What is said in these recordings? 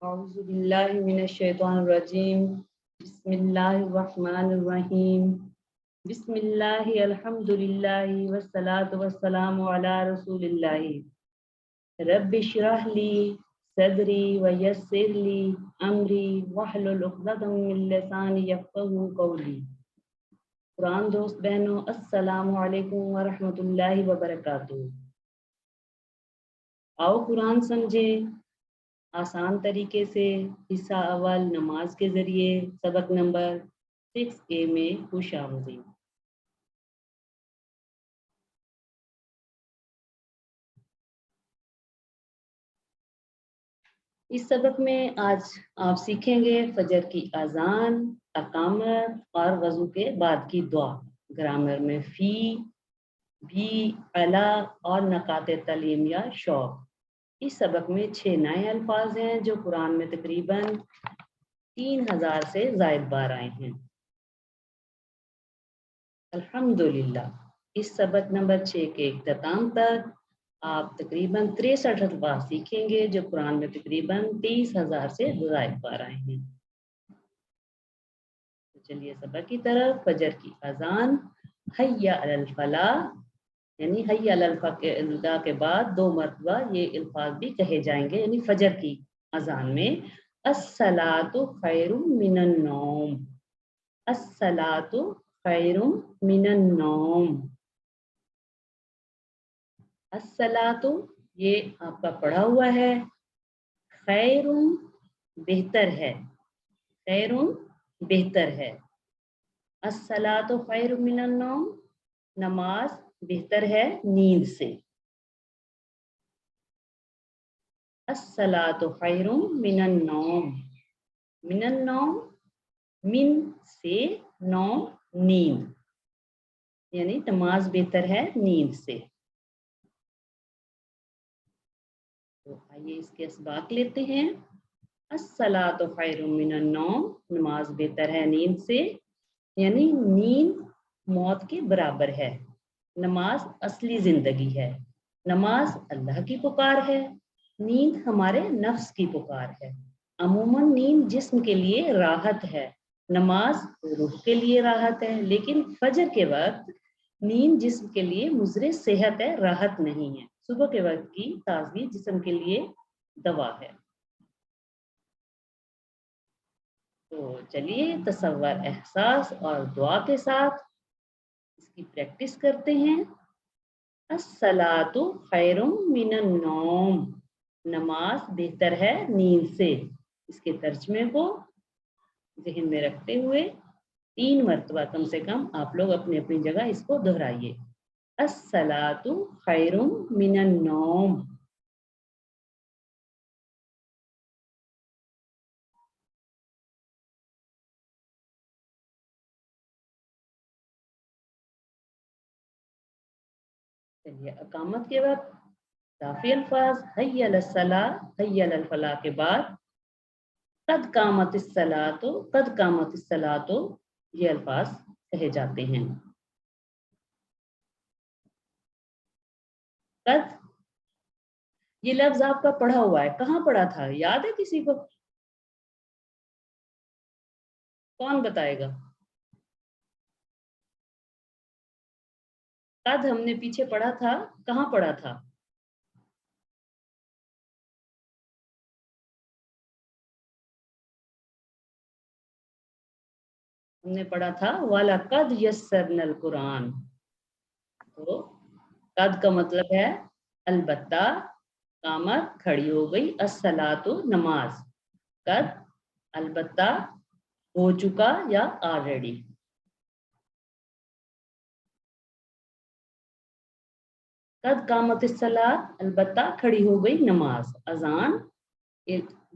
أعوذ بالله من الشيطان الرجيم بسم الله الرحمن الرحيم بسم الله الحمد لله والصلاة والسلام على رسول الله رب اشرح لي صدري ويسر لي أمري واحلل عقدة من لساني يفقهوا قولي. قرآن دوست بہنوں السلام علیکم ورحمۃ اللہ وبرکاتہ. آؤ قرآن سمجھیں آسان طریقے سے. حصہ اول نماز کے ذریعے سبق نمبر 6A میں خوش آمدید. اس سبق میں آج آپ سیکھیں گے فجر کی اذان، اقامت اور وضو کے بعد کی دعا. گرامر میں فی، بھی، علا اور نکات تعلیم یا شوق. اس سبق میں 6 نئے الفاظ ہیں جو قرآن میں تقریباً 3000 سے زائد بار آئے ہیں. الحمدللہ اس سبق نمبر 6 کے اختتام تک آپ تقریباً 63 الفاظ سیکھیں گے جو قرآن میں تقریباً 30,000 سے زائد بار آئے ہیں. تو چلیے سبق کی طرف. فجر کی اذان، حی علی الفلاح، یعنی حی علی الفلاح کے بعد 2 مرتبہ یہ الفاظ بھی کہے جائیں گے. یعنی فجر کی اذان میں الصلاۃ خیر من النوم، الصلاۃ خیر من النوم. الصلاۃ یہ آپ کا پڑھا ہوا ہے، خیر بہتر ہے، خیر بہتر ہے. الصلاۃ خیر من النوم نماز بہتر ہے نیند سے. الصلاۃ خیر من النوم، من النوم من سے، نوم نیند، یعنی نماز بہتر ہے نیند سے. تو آئیے اس کے اسباق لیتے ہیں. الصلاۃ خیر من النوم نماز بہتر ہے نیند سے، یعنی نیند موت کے برابر ہے. نماز اصلی زندگی ہے، نماز اللہ کی پکار ہے، نیند ہمارے نفس کی پکار ہے. عموماً نیند جسم کے لیے راحت ہے، نماز روح کے لیے راحت ہے. لیکن فجر کے وقت نیند جسم کے لیے مضر صحت ہے، راحت نہیں ہے. صبح کے وقت کی تازگی جسم کے لیے دوا ہے. تو چلیے تصور، احساس اور دعا کے ساتھ اس کی پریکٹس کرتے ہیں. الصلاۃ خیر من النوم نماز بہتر ہے نیند سے. اس کے ترجمے کو ذہن میں رکھتے ہوئے 3 مرتبہ کم سے کم آپ لوگ اپنی اپنی جگہ اس کو دہرائیے. الصلاۃ خیر من النوم. چلیے اقامت کے وقت کافی الفاظ حی علی الصلاۃ، حی علی الفلاح کے بعد قد قامت الصلاۃ، قد قامت الصلاۃ یہ الفاظ کہے جاتے ہیں. قد یہ لفظ آپ کا پڑھا ہوا ہے، کہاں پڑھا تھا یاد ہے کسی کو؟ کون بتائے گا؟ قد ہم نے پیچھے پڑھا تھا، کہاں پڑھا تھا؟ ہم نے پڑھا تھا وَلَقَدْ يَسَّرْنَا الْقُرْآنَ. تو قد کا مطلب ہے البتہ، قامت کھڑی ہو گئی، الصلاۃ نماز، قد البتہ ہو چکا یا آلریڈی. قد قامت الصلاۃ البتہ کھڑی ہو گئی نماز. اذان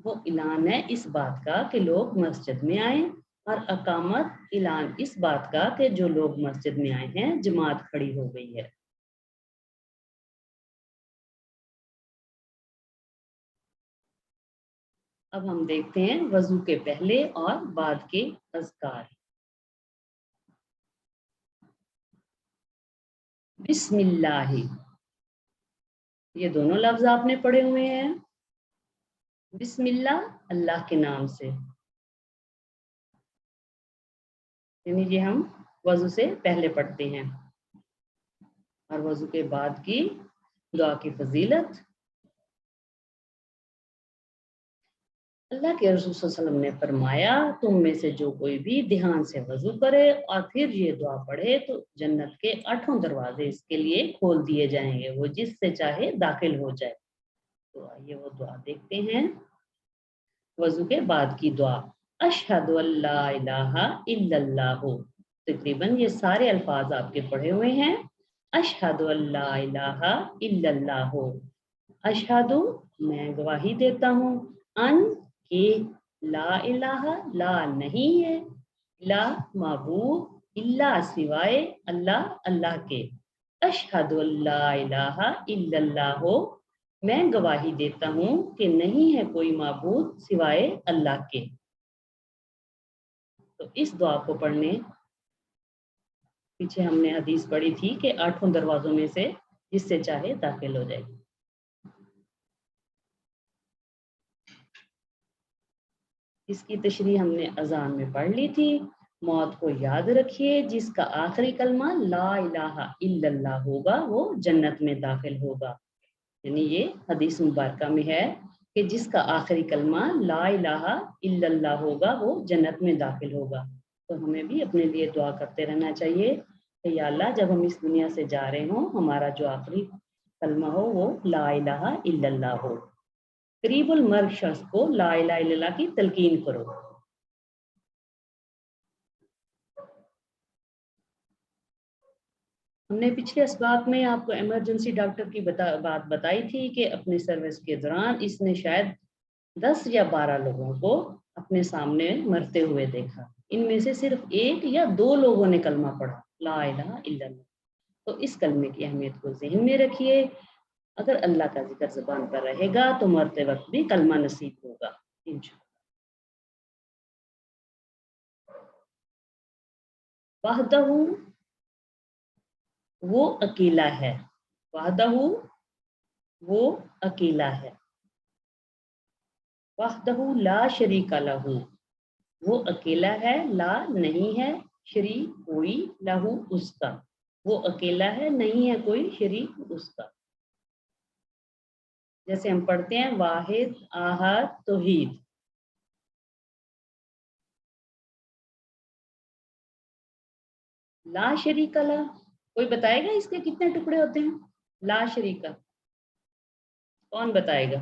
وہ اعلان ہے اس بات کا کہ لوگ مسجد میں آئیں، اور اقامت اعلان اس بات کا کہ جو لوگ مسجد میں آئے ہیں جماعت کھڑی ہو گئی ہے. اب ہم دیکھتے ہیں وضو کے پہلے اور بعد کے اذکار. بسم اللہ، یہ دونوں لفظ آپ نے پڑھے ہوئے ہیں. بسم اللہ اللہ کے نام سے، یعنی یہ ہم وضو سے پہلے پڑھتے ہیں، اور وضو کے بعد کی دعا کی فضیلت، اللہ کے رسول صلی اللہ علیہ وسلم نے فرمایا تم میں سے جو کوئی بھی دھیان سے وضو کرے اور پھر یہ دعا پڑھے تو جنت کے 8 دروازے اس کے لیے کھول دیے جائیں گے، وہ جس سے چاہے داخل ہو جائے۔ تو آئیے وہ دعا دیکھتے ہیں۔ وضو کے بعد کی دعا، اشہد اللہ الہ الا اللہ، تقریباً یہ سارے الفاظ آپ کے پڑھے ہوئے ہیں۔ اشہد اللہ الہ الا اللہ، اشہد میں گواہی دیتا ہوں، ان کہ لا الہ لا نہیں ہے، لا معبود الا سوائے اللہ اللہ کے، اشہد اللہ الہ الا اللہ، میں گواہی دیتا ہوں کہ نہیں ہے کوئی معبود سوائے اللہ کے۔ تو اس دعا کو پڑھنے پیچھے ہم نے حدیث پڑھی تھی کہ 8 دروازوں میں سے جس سے چاہے داخل ہو جائے۔ اس کی تشریح ہم نے اذان میں پڑھ لی تھی۔ موت کو یاد رکھیے، جس کا آخری کلمہ لا الہ الا اللہ ہوگا وہ جنت میں داخل ہوگا، یعنی یہ حدیث مبارکہ میں ہے کہ جس کا آخری کلمہ لا الہ الا اللہ ہوگا وہ جنت میں داخل ہوگا۔ تو ہمیں بھی اپنے لیے دعا کرتے رہنا چاہیے کہ یا اللہ جب ہم اس دنیا سے جا رہے ہوں ہمارا جو آخری کلمہ ہو وہ لا الہ الا اللہ ہو۔ قریب المرگ شخص کو لا الہ الا اللہ کی تلقین کرو۔ ہم نے پچھلے اسباق میں آپ کو ایمرجنسی ڈاکٹر کی بات بتائی تھی کہ اپنے سروس کے دوران اس نے شاید 10 یا 12 لوگوں کو اپنے سامنے مرتے ہوئے دیکھا، ان میں سے صرف 1 یا 2 لوگوں نے کلمہ پڑھا لا الہ الا اللہ۔ تو اس کلمے کی اہمیت کو ذہن میں رکھیے، اگر اللہ کا ذکر زبان پر رہے گا تو مرتے وقت بھی کلمہ نصیب ہوگا انشاءاللہ۔ وحدہ وہ اکیلا ہے، وحدہ وہ اکیلا ہے، وحدہ لا شریک لہ وہ اکیلا ہے، لا نہیں ہے، شریک کوئی، لہو اس کا، وہ اکیلا ہے نہیں ہے کوئی شریک اس کا۔ جیسے ہم پڑھتے ہیں واحد احد توحید، لا شریک لہ کوئی بتائے گا اس کے کتنے ٹکڑے ہوتے ہیں؟ لا شریک کون بتائے گا؟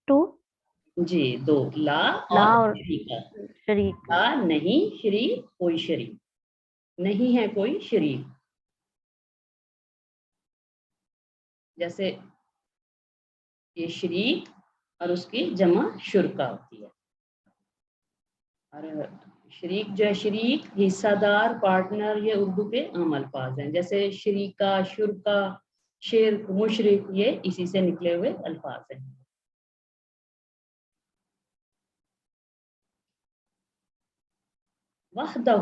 2 جی 2، لا اور شریک، لا نہیں شریک کوئی شریک نہیں ہے کوئی شریک، جیسے یہ شریک اور اس کی جمع شرکا ہوتی ہے، اور شریک جو ہے شریک حصہ دار پارٹنر، یہ اردو کے عام الفاظ ہیں، جیسے شریکہ شرکا شرک مشرک یہ اسی سے نکلے ہوئے الفاظ ہیں۔ وحدہ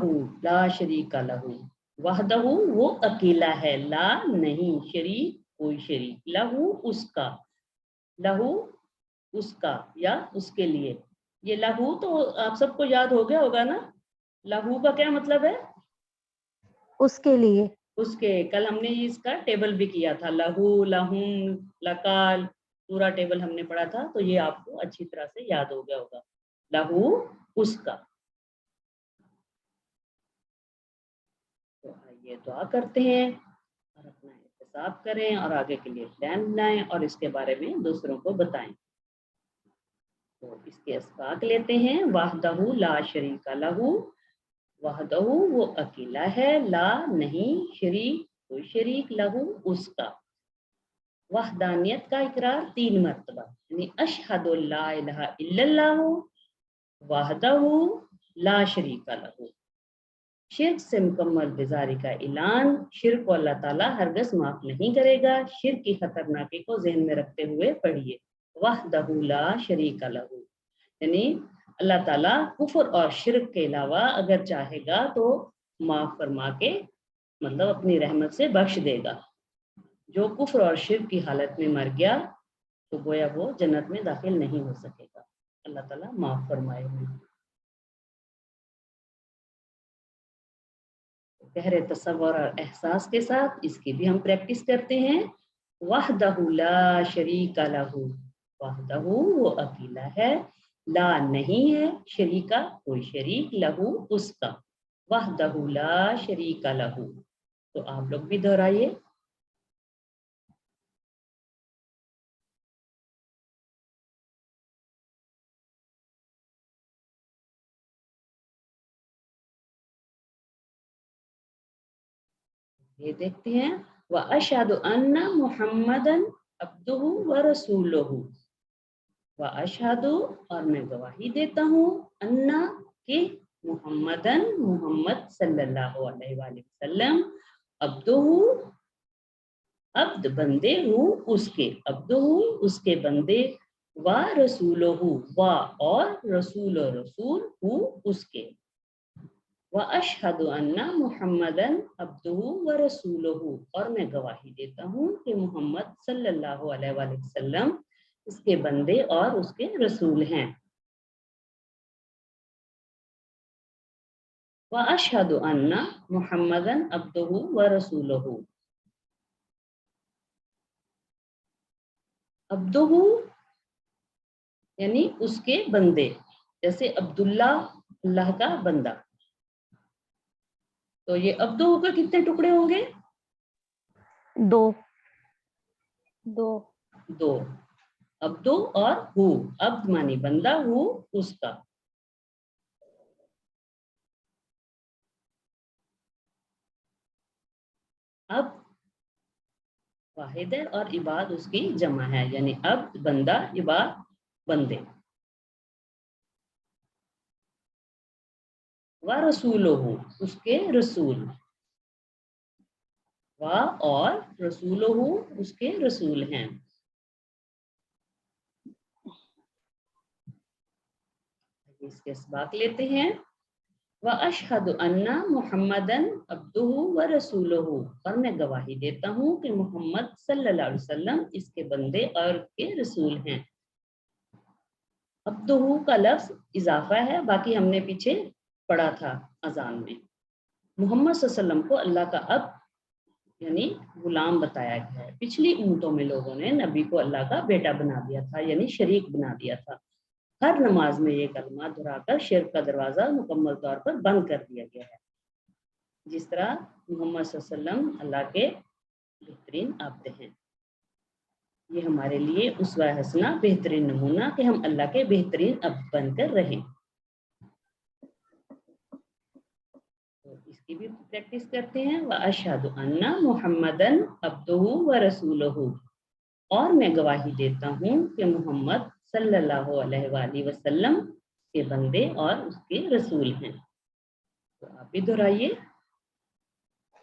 لا شریک لہ، وحدہ وہ اکیلا ہے، لا نہیں شریک کوئی شریک، لہو اس کا، لہو اس کا یا اس کے لیے، یہ لہو تو آپ سب کو یاد ہو گیا ہوگا نا، لہو کا کیا مطلب ہے؟ اس کے لیے، اس کے، کل ہم نے اس کا ٹیبل بھی کیا تھا، لہو لہم لکال پورا ٹیبل ہم نے پڑھا تھا، تو یہ آپ کو اچھی طرح سے یاد ہو گیا ہوگا، لہو اس کا۔ تو آئیے دعا کرتے ہیں اور اپنا احتساب کریں اور آگے کے لیے پلان بنائیں اور اس کے بارے میں دوسروں کو بتائیں۔ تو اس کے اسباق لیتے ہیں، وحدہ لا شریک لہ، وحدہ وہ اکیلا ہے، لا نہیں شریک کوئی شریک، لہو اس کا، وحدانیت کا اقرار 3 مرتبہ، یعنی اشہد لا الہ الا اللہ وحدہ لا شریک لہ، شرک سے مکمل بیزاری کا اعلان، شرک کو اللہ تعالیٰ ہرگز معاف نہیں کرے گا، شرک کی خطرناکی کو ذہن میں رکھتے ہوئے پڑھیے وحدہ لا شریک لہ، یعنی اللہ تعالیٰ کفر اور شرک کے علاوہ اگر چاہے گا تو معاف فرما کے مطلب اپنی رحمت سے بخش دے گا، جو کفر اور شرک کی حالت میں مر گیا تو گویا وہ جنت میں داخل نہیں ہو سکے گا. اللہ تعالیٰ معاف فرمائے ہمیں. گہرے تصور اور احساس کے ساتھ اس کی بھی ہم پریکٹس کرتے ہیں. وحدہ لا شریک لہ، وحدہ وہ اکیلا ہے، لا نہیں ہے، شریکا کوئی شریک، لہو اس کا، وحدہ لا شریک لہ. تو آپ لوگ بھی دہرائیے. یہ دیکھتے ہیں وَأَشْهَدُ أَنَّ مُحَمَّدًا عَبْدُهُ وَرَسُولُهُ. وَأَشْهَدُ اور میں گواہی دیتا ہوں، انا کہ محمدًا محمد صلی اللہ علیہ وآلہ وسلم، عبدہ عبد بندے ہوں اس کے، عبدہ اس کے بندے، وَرَسُولُهُ و اور رسول و رسول ہوں اس کے. وَأَشْهَدُ أَنَّ مُحَمَّدًا عَبْدُهُ وَرَسُولُهُ اور میں گواہی دیتا ہوں کہ محمد صلی اللہ علیہ وآلہ وسلم اس کے بندے اور اس کے رسول ہیں. وَأَشْهَدُ أَنَّ مُحَمَّدًا عَبْدُهُ وَرَسُولُهُ. عبدہ یعنی اس کے بندے، جیسے عبداللہ اللہ کا بندہ. تو یہ عبدہ کا کتنے ٹکڑے ہوں گے؟ دو. دو. عبدو اور ہو، عبد مانی بندہ، ہو اس کا. اب واحد ہے اور عباد اس کی جمع ہے، یعنی عبد بندہ، عباد بندے. وَرَسُولُهُ اس کے رسول، و اور رسولہ اس کے رسول ہیں. اس کے اسباق لیتے ہیں. وَأَشْهَدُ أَنَّ مُحَمَّدًا عَبْدُهُ وَرَسُولُهُ اور میں گواہی دیتا ہوں کہ محمد صلی اللہ علیہ وسلم اس کے بندے اور اس کے رسول ہیں. عبدہ کا لفظ اضافہ ہے، باقی ہم نے پیچھے پڑھا تھا اذان میں. محمد صلی اللہ علیہ وسلم کو اللہ کا عبد یعنی غلام بتایا گیا ہے. پچھلی امتوں میں لوگوں نے نبی کو اللہ کا بیٹا بنا دیا تھا، یعنی شریک بنا دیا تھا. ہر نماز میں یہ کلمہ دہرا کر شرک کا دروازہ مکمل طور پر بند کر دیا گیا ہے. جس طرح محمد صلی اللہ علیہ وسلم اللہ کے بہترین عبد ہیں. یہ ہمارے لیے اسوہ حسنہ، بہترین نمونہ کہ ہم اللہ کے بہترین عبد بن کر رہیں. تو اس کی بھی پریکٹس کرتے ہیں. وَأَشْهَدُ أَنَّ مُحَمَّدًا عَبْدُهُ وَرَسُولُهُ اور میں گواہی دیتا ہوں کہ محمد صلی اللہ علیہ وآلہ وسلم کے بندے اور اس کے رسول ہیں. تو آپ بھی دہرائیے.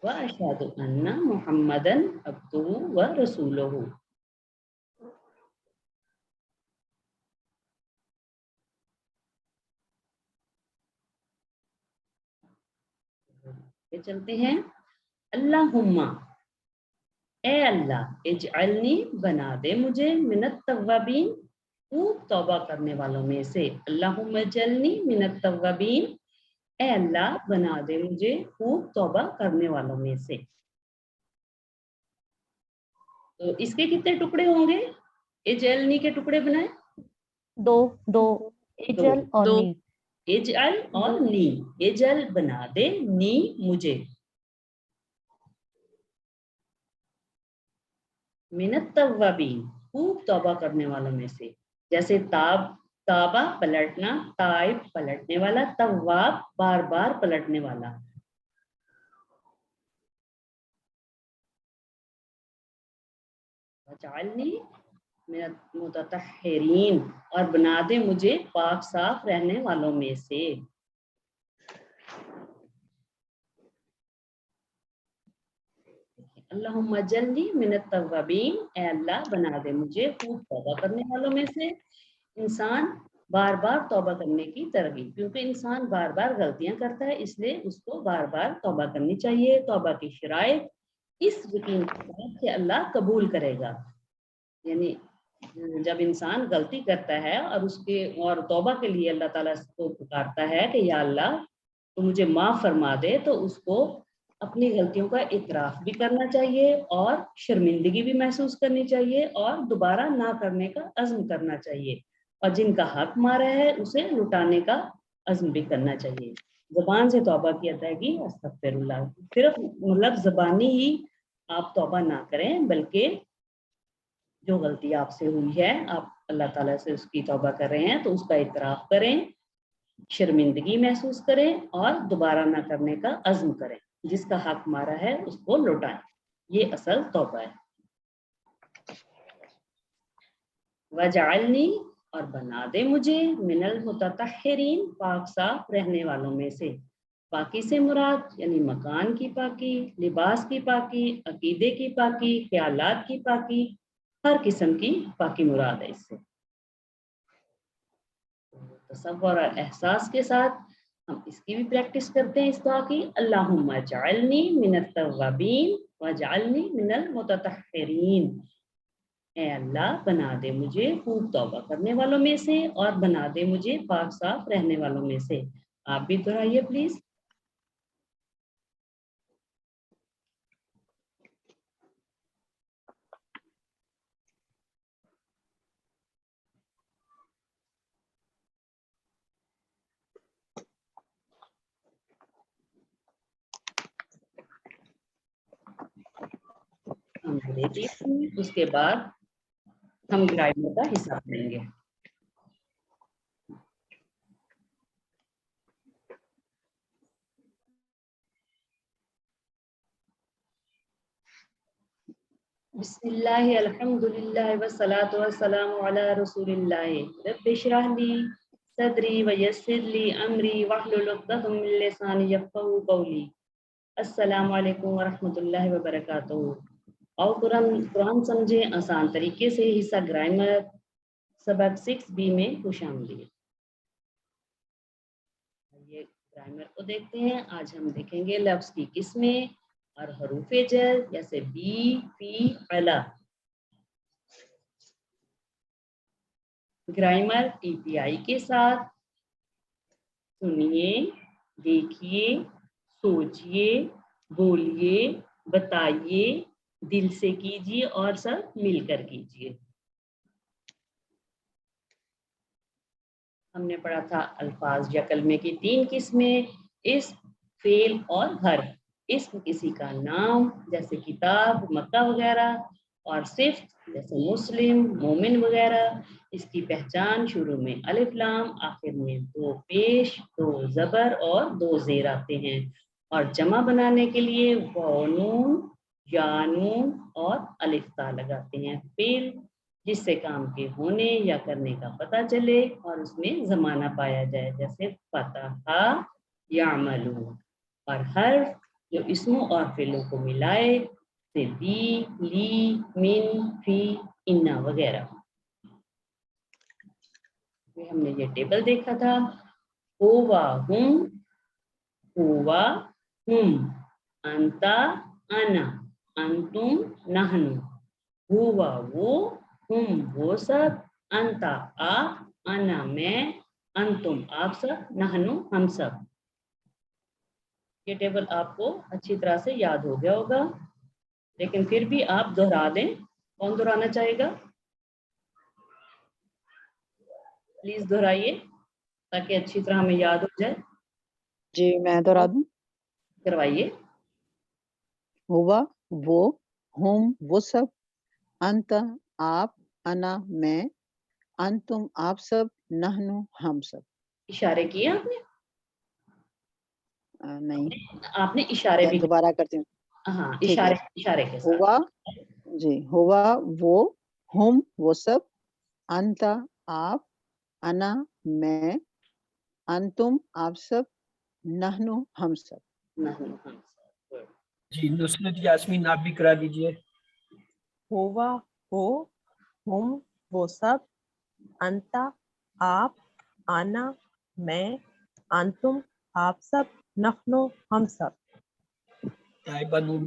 وَأَشْهَدُ أَنَّ مُحَمَّدًا عَبْدُهُ وَرَسُولُهُ. چلتے ہیں. اللہم اے اللہ، اجعلنی بنا دے مجھے، من التوابین خوب توبہ کرنے والوں میں سے. اللہم اجعلنی من التوابین اے اللہ بنا دے مجھے خوب توبہ کرنے والوں میں سے. تو اس کے کتنے ٹکڑے ہوں گے؟ اجعلنی کے ٹکڑے بنائیں. دو. اجل اور دو. نی. اجعل اور نی. اجل بنا دے، نی مجھے. من التوابین خوب توبہ کرنے والوں میں سے. جیسے تابہ پلٹنا، تائب پلٹنے والا، تواب بار بار پلٹنے والا. وجعلنی من المتطہرین اور بنا دے مجھے پاک صاف رہنے والوں میں سے. اللہم اجعلنی من التوابین اے اللہ بنا دے مجھے خوب توبہ کرنے والوں میں سے. انسان بار بار توبہ کرنے کی ترغیب، کیونکہ انسان بار بار غلطیاں کرتا ہے، اس لیے اس کو بار بار توبہ کرنی چاہیے. توبہ کی شرائط اس یقین کے ساتھ کہ اللہ قبول کرے گا. یعنی جب انسان غلطی کرتا ہے اور توبہ کے لیے اللہ تعالیٰ کو پکارتا ہے کہ یا اللہ تو مجھے معاف فرما دے, تو اس کو اپنی غلطیوں کا اعتراف بھی کرنا چاہیے اور شرمندگی بھی محسوس کرنی چاہیے اور دوبارہ نہ کرنے کا عزم کرنا چاہیے, اور جن کا حق مارا ہے اسے لٹانے کا عزم بھی کرنا چاہیے. زبان سے توبہ کی ادائیگی استغفر اللہ, صرف مطلب زبانی ہی آپ توبہ نہ کریں, بلکہ جو غلطی آپ سے ہوئی ہے آپ اللہ تعالیٰ سے اس کی توبہ کر رہے ہیں تو اس کا اعتراف کریں, شرمندگی محسوس کریں اور دوبارہ نہ کرنے کا عزم کریں. جس کا حق مارا ہے اس کو لوٹائیں, یہ اصل توبہ ہے. وجعلنی, اور بنا دے مجھے, من المتطہرین, پاک صاف رہنے والوں میں سے. پاکی سے مراد یعنی مکان کی پاکی, لباس کی پاکی, عقیدے کی پاکی, خیالات کی پاکی, ہر قسم کی پاکی مراد ہے اس سے. تصور اور احساس کے ساتھ ہم اس کی بھی پریکٹس کرتے ہیں اس دعا کی. اللہم اجعلنی من التوابین واجعلنی من المتطہرین. اے اللہ بنا دے مجھے خوب توبہ کرنے والوں میں سے اور بنا دے مجھے پاک صاف رہنے والوں میں سے. آپ بھی دہرائیے پلیز. ہم دیتی ہیں, اس کے بعد ہم گرامر کا حساب لیں گے. بسم اللہ الحمد للہ والصلاة والسلام علی رسول اللہ. رب اشرح لی صدری ویسر لی امری واحلل عقدۃ من لسانی یفقہوا قولی. السلام علیکم ورحمۃ اللہ وبرکاتہ. اور قرآن سمجھیں آسان طریقے سے, حصہ گرامر سبق 6B میں خوش آمدید. یہ گرامر کو دیکھتے ہیں. آج ہم دیکھیں گے لفظ کی قسمیں اور حروف جر جیسے بی, فی, علا. گرامر TPI کے ساتھ سنیے, دیکھیے, سوچئے, بولیے, بتائیے, دل سے کیجیے اور سب مل کر کیجیے. ہم نے پڑھا تھا الفاظ یا کلمے کی 3 قسمیں, اسم, فعل اور حرف. اسم کسی کا نام جیسے کتاب, مکہ وغیرہ, اور صفت جیسے مسلم, مومن وغیرہ. اس کی پہچان شروع میں الف لام, آخر میں 2 پیش, 2 زبر اور 2 زیر آتے ہیں. اور جمع بنانے کے لیے واو نون, یا نون اور الف تا لگاتے ہیں. فعل جس سے کام کے ہونے یا کرنے کا پتہ چلے اور اس میں زمانہ پایا جائے جیسے فتح, یعملون. اور حرف جو اسموں اور فعلوں کو ملائے جیسے بی, لی, من, فی, انا وغیرہ. ہم نے یہ ٹیبل دیکھا تھا. ہوا, ہم, ہوا, ہم, انتا, انا, انتم, نحن. ہوا وہ, ہم وہ سب, انتا آپ, انا میں, انتم آپ سب, نحن ہم سب. یہ ٹیبل آپ کو اچھی طرح سے یاد ہو گیا ہوگا, لیکن پھر بھی آپ دہرا دیں. کون دہرانا چاہے گا؟ پلیز دہرائیے تاکہ اچھی طرح ہمیں یاد ہو جائے. جی میں دہرا دوں. کروائیے. ہوا وہ, ہم وہ سب, انت آپ, انا میں, انتم آپ سب, نحن ہم سب. اشارے کیے آپ نے؟ نہیں, آپ نے اشارے بھی. دوبارہ کرتی ہوں. ہاں, ٹھیک ہے. اشارے کے ساتھ. ہوا جی, ہوا وہ, ہم وہ سب, انت آپ, انا میں, انتم آپ سب, نحن ہم سب. نحن ہم سب. جی نصرت یاسمین آپ بھی کرا دیجئے. ہوا ہو, ہم وہ سب, انتا آپ, آنا میں, انتم آپ سب, نحن ہم سب. طیبہ نون.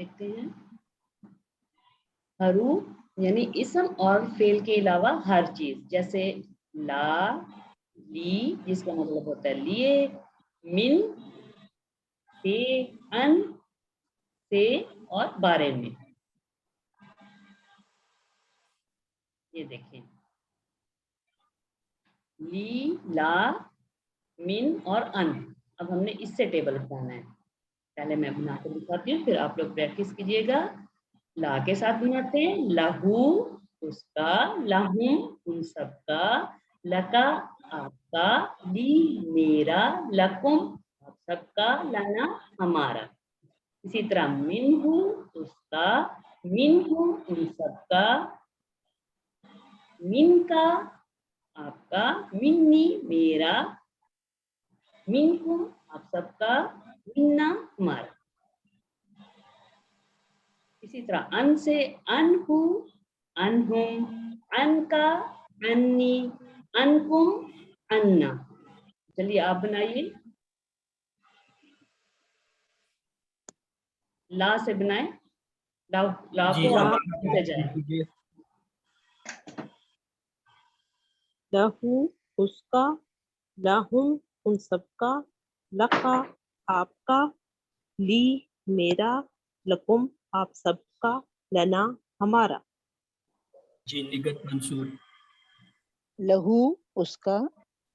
دیکھتے ہیں. حروف یعنی اسم اور فعل کے علاوہ ہر چیز، جیسے لا، لی جس کا مطلب ہوتا ہے لیے، من سے، ان سے اور بارے میں. یہ دیکھیں لی، لا، من اور ان. اب ہم نے اس سے ٹیبل بنانا ہے. پہلے میں بنا کے دکھاتی ہوں، پھر آپ لوگ پریکٹس کیجیے گا. لا کے ساتھ بناتے ہیں لہو اس کا، لہم ان سب کا، لکا آپ کا، لی میرا، لکم آپ سب کا، لنا ہمارا. اسی طرح منہو اس کا، منہم ان سب کا، من کا آپ کا، منی میرا، منکم آپ سب کا، منا ہمارا. اسی طرح ان سے انہو، انہم، ان کا، انی، انکم، انا. چلیے آپ بنائیے. لا سے بنائیں. لا جی کو اب آپ آپ سے جائیں. کیجیے. لہو اس کا، لہم ان سب کا، لکا آپ کا، لی میرا، لکم آپ سب کا، لنا ہمارا. جی نگت منصور. لہو اس کا،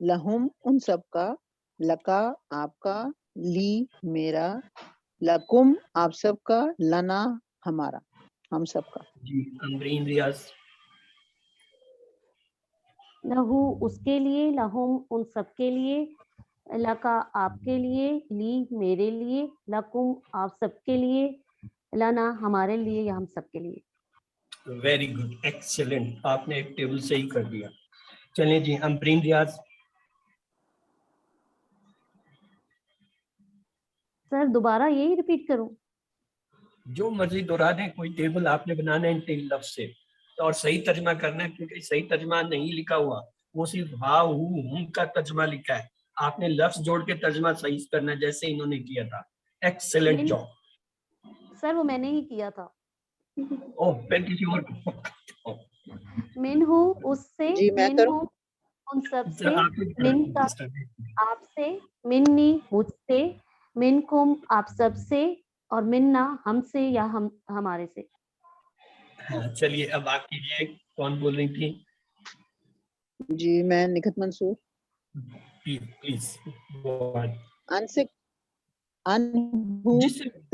لہم ان سب کا، لکا آپ کا، لی میرا، لکم آپ سب کا، لنا ہمارا ہم سب کا. جی امرین ریاض. لہو اس کے لیے، لہم ان سب کے لیے، لکا آپ کے لیے، لی میرے لیے، لکم آپ سب کے لیے، لنا ہمارے لیے یا ہم سب کے لیے. Very good, excellent. آپ نے ایک ٹیبل صحیح کر دیا. چلیں جی امرین ریاض. سر دوبارہ یہی ریپیٹ کروں؟ جو مرضی دہرا دیں، کوئی ٹیبل آپ نے بنانا ہے ان 3 لفظ سے اور صحیح ترجمہ کرنا ہے، کیونکہ صحیح ترجمہ نہیں لکھا ہوا، وہ صرف ہا ہو ہم کا ترجمہ لکھا ہے. آپ نے لفظ جوڑ کے ترجمہ صحیح کرنا ہے جیسے انہوں نے کیا تھا. Excellent job. سر وہ میں نے ہی کیا تھا. اوہ پھر کسی اور کو. من ہوں اس سے، جی میں من کروں. ہوں ان سب سے، آپ کی من کا آپ سے، منی مجھ سے، منکم آپ سب سے، اور منا ہم سے یا ہم ہمارے سے. ہاں چلیے اب آپ کیجیے. کون بول رہی تھی؟ جی میں نکھت منصور. پلیز. ان سے، ان ہوں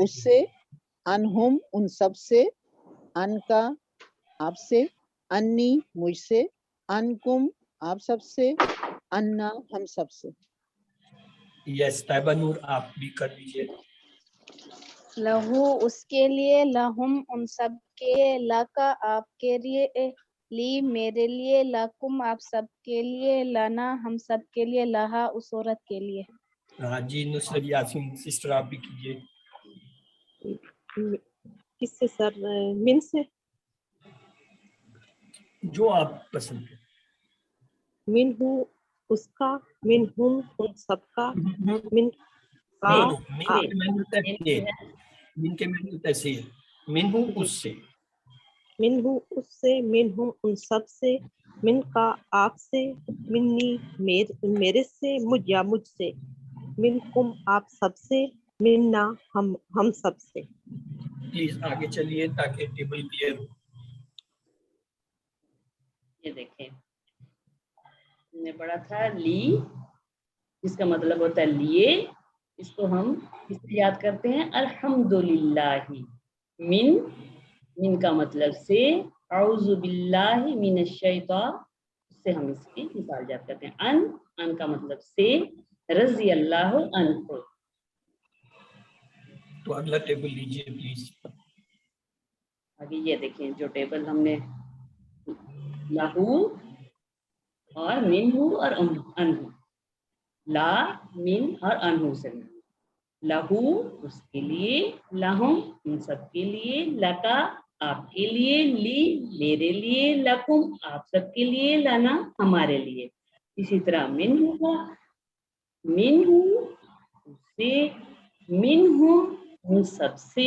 اس سے، ان ہم ان سب سے، ان کا آپ سے، انی مجھ سے، انکم آپ سب سے، انا ہم سب سے. یس طیبہ نور آپ بھی کر لیجیے. لہو اس کے لیے، لہم ان سب کے، لکا آپ کے لیے، لی میرے لیے، لکم آپ سب کے لیے، لنا ہم سب کے لیے، لہا اس عورت کے لیے. ہاں جی نصرت یاسین سسٹر آپ بھی کیجیے. کس سے سر؟ من سے. جو آپ پسند کریں. من ہوں اس کا، من ہم ان سب کا، من کا من کے میں ہوتا ہے سے، من ہوں اس سے، من ہوں اس سے، من ہوں ان سب سے، من کا آپ سے، منی میرے سے، مجھ یا مجھ سے، من کم آپ سب سے، منا ہم سب سے. پلیز آگے چلیے تاکہ ٹیبل کلیئر ہو. یہ دیکھیں ہم نے پڑھا تھا لی جس کا مطلب ہوتا ہے لیے. اس کو ہم اس سے یاد کرتے ہیں الحمدللہ. من کا مطلب سے، اعوذ باللہ من الشیطان اس سے ہم اس کی مثال یاد کرتے ہیں. ان کا مطلب سے، رضی اللہ عنہ. تو اگلا ٹیبل لیجیے پلیز. آگے یہ دیکھیں جو ٹیبل ہم نے لہو اور منہو اور انہو، لا من اور انہو سے، لہو اس کے لیے، لہم ان سب کے لیے، لکا آپ کے لیے، لی میرے لیے، لکم آپ سب کے لیے، لنا ہمارے لیے. اسی طرح منہو کا، منہو اس سے، منہم ان سب سے،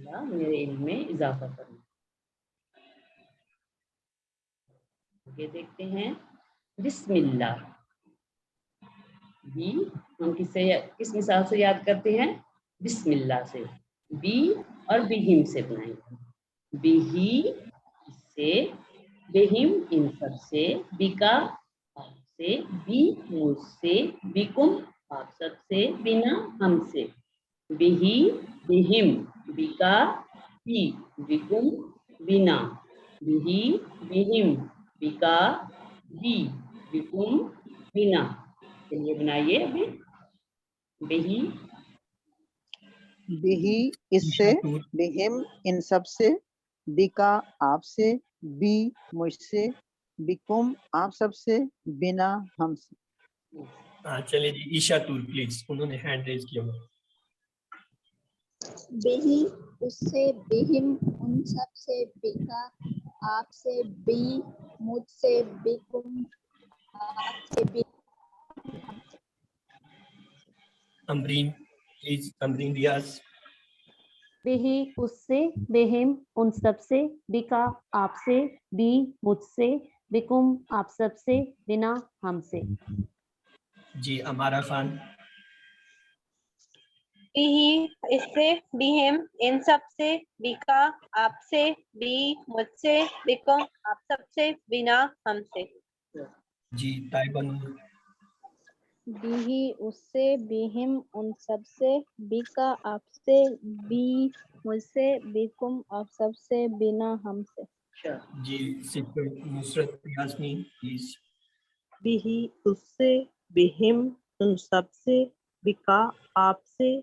اللہ میرے علم میں اضافہ کرنا. یہ دیکھتے ہیں بسم اللہ. بی ہم کس مثال سے یاد کرتے ہیں؟ بسم اللہ سے. بی اور بہم سے بنائیں گے. بہی سے، بہم ان سب سے، بکا آپ سے، بی مجھ سے، بکم آپ سب سے، بنا ہم سے. بہی بہم، بکا بی، بکم بنا، بہی بہم، بکا بی، بکم بنا. چلیے بنائیے ابھی. بہی بہی اس سے، ایشا بہم ان سب سے، بکا آپ سے، بی مجھ سے، بکم آپ سب سے، بنا ہم سے. ہاں چلے جی ایشا طور پلیز، انہوں نے ہینڈ ریز کیا ہوا. بہی اس سے، بہم ان سب سے، بکا آپ سے، بی مجھ سے، بکم آپ سے، امرین پلیز، امرین ریاض. بہی اس سے، بہم ان سب سے، بکا آپ سے، بی مجھ سے، بکم آپ سب سے، بنا ہم سے. جی امارا خان. بہی اس سے، بہم ان سب سے، بکا آپ سے، بی مجھ سے، بکم آپ سب سے، بنا ہم سے. جی طیبہ نور. بہی اس سے، بہم ان سب سے، بکا آپ سے، بی مجھ سے، بکم آپ سب سے، بنا ہم سے. جی سپر نصرت یاسمین پلیز. بہی اس سے، بہم ان سب سے، بکا آپ سے،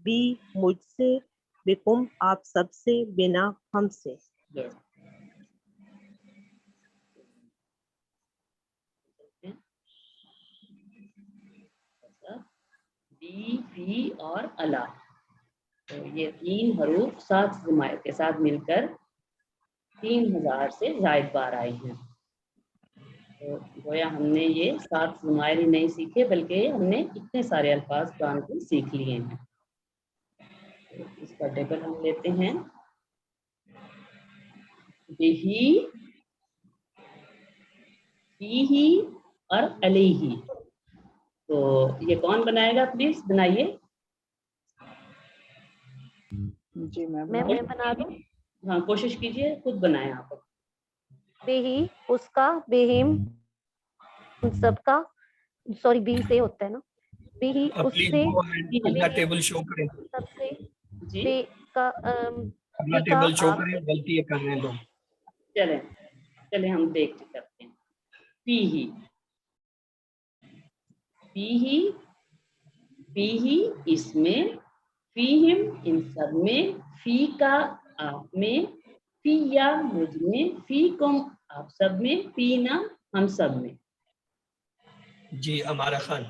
بی مجھ سے، بکم آپ سب سے، بنا ہم سے. بی فی اور الا، تو یہ 3 حروف 7 ضمائر کے ساتھ مل کر 3000 سے زائد بار آئے ہیں. تو گویا ہم نے یہ 7 ضمائر ہی نہیں سیکھے بلکہ ہم نے اتنے سارے الفاظ قرآن کے سیکھ لیے ہیں. تو اس کا ٹیبل ہم لیتے ہیں. بہی، فیہی اور علیہی. تو یہ کون بنائے گا؟ پلیز بنائیے. جی میں میں بناؤں؟ بنا دوں. ہاں کوشش کیجیے خود بنائیں آپ. بہی اس کا، بہم ان سب کا، سوری بی سے ہوتا ہے نا، بہی اس پلیز سے، گو اینڈ اپنا بہم ٹیبل شو کریں، سب سے، جی بے کا اپنا بکا ٹیبل شو آپ کریں، سے. غلطی یہ کر رہے ہیں لوگ. چلیں ہم دیکھ کے کرتے ہیں. فیہی، فیہی، فیہی اس میں، فیہم ان سب میں، فی کا آپ میں، فی یا مجھ میں، فی کم آپ سب میں، فینا ہم سب میں. جی امارا خان.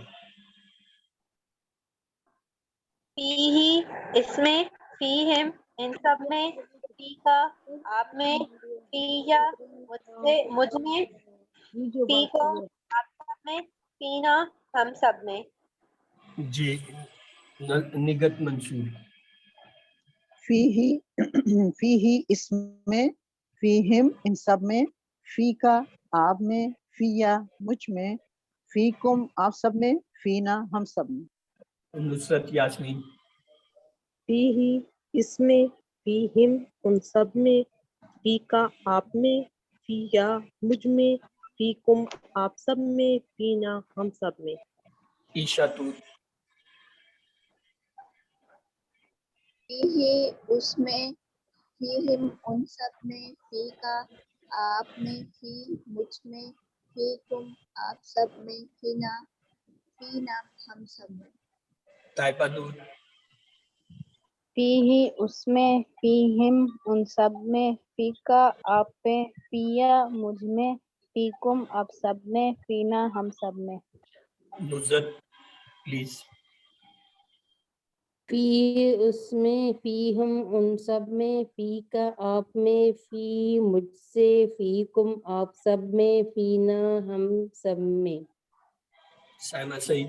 فیہی اس میں، فیہم ان سب میں، فی کا آپ میں، فی یا مجھ میں، فی کو آپ سب میں، فینا ہم سب میں. جی نگت منصور. فیہی فیہی اس میں، فیہم ان سب میں، فی کا آپ میں، فی یا مجھ میں، فیکم آپ سب میں، فینا ہم سب میں. نصرت یاسمین. فیہی اس میں، فیہم ان سب میں، فی کا آپ میں، فی یا مجھ میں، فیکم آپ سب میں، فینا ہم سب میں. ایشا طور. فیہی اس میں، فیہم ان سب میں، فی کا آپ میں، فی مجھ میں، فیکم آپ سب میں، فینا ہم سب میں. طیبہ نور. فیہی اس میں، فیہم ان سب میں، فی کا آپ میں، فی یا مجھ میں، فیکم آپ سب میں، فینا ہم سب میں. نصرت پلیز. فی اس میں، فی ہم ان سب میں، فی کا آپ میں، فی مجھ سے، فی کم آپ سب میں، فینا ہم سب میں. سائمہ سعید.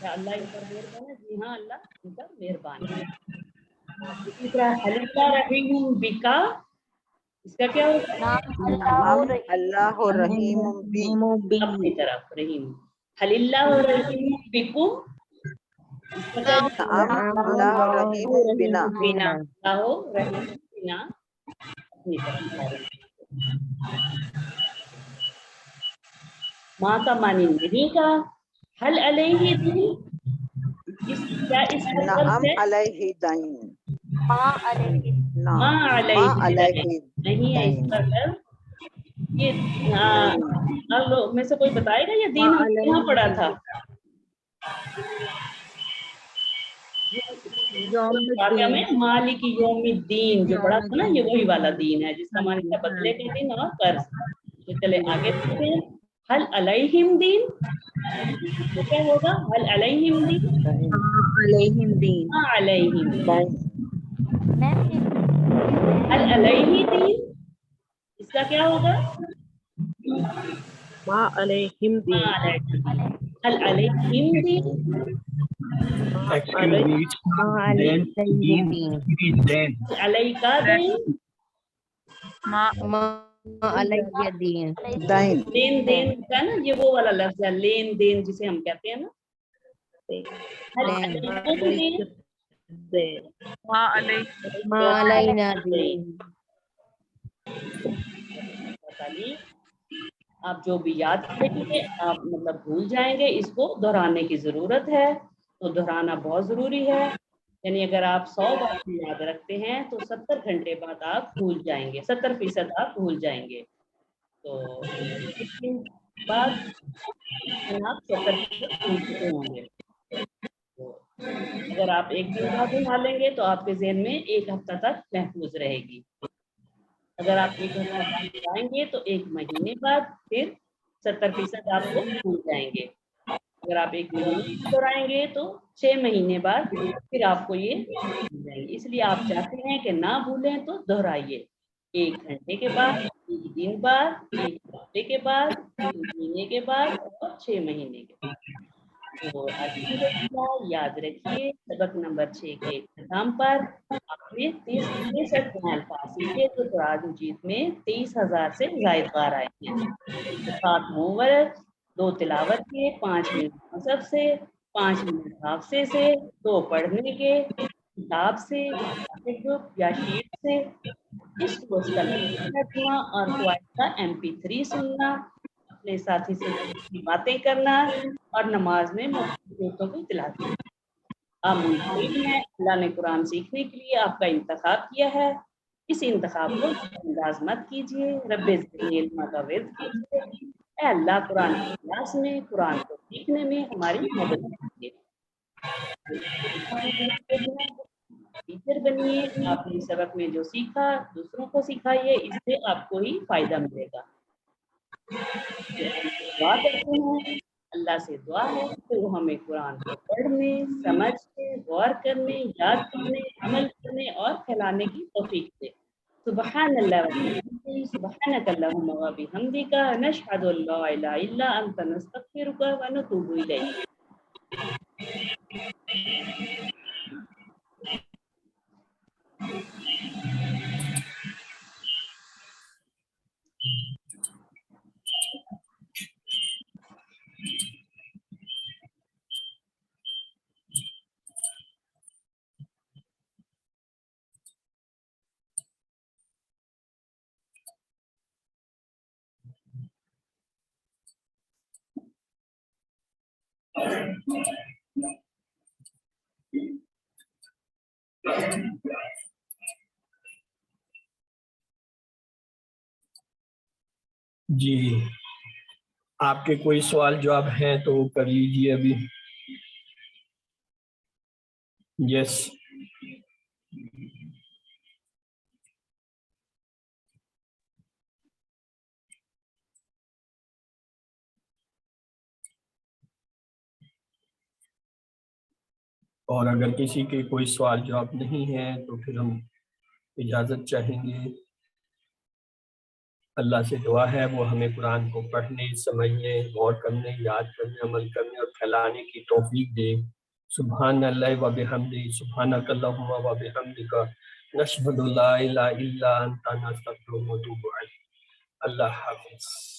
کیا اللہ ان پر مہربان ہے؟ جی ہاں، اللہ ان پر مہربان ہے. اسی طرح حلیلہ رحیم بکا، اس کا کیا ہوگا؟ ہم اللہ رحیم بھی اپنی طرف رحیم. حلیلہ رحیم بکم، اس کا کیا ہوگا؟ ہم اللہ رحیم بنا اللہ رحیم بنا، اپنی طرف. ماں کا معنی نہیں کا، حل علیہ دین، کیا اس کا نعم لفظ ہے؟ علیہ دین ماں علیہ نعم ماں ما علیہ علیہ دین نہیں ہے اس دین کا لفظ. یہ اب لوگ میں سے کوئی بتائے گا یہ دین ہم کہاں پڑھا تھا؟ واقعہ میں مالک یوم الدین جو پڑھا تھا نا، یہ وہی والا دین ہے جس کا معنی ہے بدلے کا دن اور قرض. تو چلے آگے دیکھتے ہیں. حل علیہم دین، تو کیا ہوگا؟ حل علیہم دین، علیہم دین ماں علیہم دین. دین حل علیہ دین، اس کا کیا ہوگا؟ ما علیہم ماں دین علیہم دین. حل علیہم دین، Actually, it's then then علیہ کا دین. علیہ دین دین لین دین کا نا یہ وہ والا لفظ ہے، لین دین جسے ہم کہتے ہیں نا. حل علیکم دین، ماں علینا دین. آپ جو بھی یاد کریں گے آپ مطلب بھول جائیں گے، اس کو دہرانے کی ضرورت ہے. تو دہرانا بہت ضروری ہے. یعنی اگر آپ 100 باتیں یاد رکھتے ہیں تو 70 گھنٹے بعد آپ بھول جائیں گے، 70% آپ بھول جائیں گے. تو اس کے بعد آپ 70% بھول چکے ہوں گے. تو اگر آپ ایک دن بعد بنا لیں گے تو آپ کے ذہن میں ایک ہفتہ تک محفوظ رہے گی. اگر آپ ایک ہفتہ بعد جائیں گے تو ایک مہینے بعد پھر 70% آپ کو بھول جائیں گے. اگر آپ ایک مہینے دہرائیں گے تو 6 مہینے بعد پھر آپ کو یہ بھول جائیں گے. اس لیے آپ چاہتے ہیں کہ نہ بھولیں تو دہرائیے. 1 گھنٹے کے بعد، 1 دن بعد، 1 ہفتے کے بعد، 1 مہینے کے بعد اور 6 مہینے کے بعد. تو الحمدللہ یاد رکھیے سبق نمبر 6 کے اختتام پر آپ نے 63 نئے الفاظ سیکھے. تو قرآن مجید میں 23,000 سے زائد بار آئے ہیں. 7 ہوم ورک، 2 تلاوت کے، 5 منٹ مصحف سے، 5 منٹ حافظے سے، 2 پڑھنے کے کتاب سے گروپ یا شیٹ سے. اس کورس کا ترجمہ اور فوائد کا MP3 سننا، اپنے ساتھی سے باتیں کرنا اور نماز میں مختلف کی تلاوت کرنا. آپ منتظر ہیں، اللہ نے قرآن سیکھنے کے لیے آپ کا انتخاب کیا ہے. اس انتخاب کو انداز مت کیجیے. رب زدنی علما کا ورد کیجیے. اے اللہ قرآن کی کلاس میں، قرآن کو سیکھنے میں ہماری مدد کیجیے. ٹیچر بنیے. آپ نے سبق میں جو سیکھا دوسروں کو سکھائیے، اس سے آپ کو ہی فائدہ ملے گا. دعا کرتے ہیں، اللہ سے دعا ہے کہ وہ ہمیں قرآن کو پڑھنے، سمجھنے، غور کرنے، یاد کرنے، عمل کرنے اور پھیلانے کی توفیق دے. سبحان اللہ وبحمدہ، سبحانک اللہم وبحمدک، نشہد ان لا الہ الا انت، نستغفرک ونتوب الیک. جی آپ کے کوئی سوال جواب ہیں تو کر لیجیے ابھی. یس اور اگر کسی کے کوئی سوال جواب نہیں ہے تو پھر ہم اجازت چاہیں گے. اللہ سے دعا ہے وہ ہمیں قرآن کو پڑھنے، سمجھنے، غور کرنے، یاد کرنے، عمل کرنے اور پھیلانے کی توفیق دے۔ سبحان اللہ و بحمدہ، سبحانک اللہم و بحمدک، نشہد لا الہ الا انت، نستغفرک و نتوب الیک۔ اللہ حافظ۔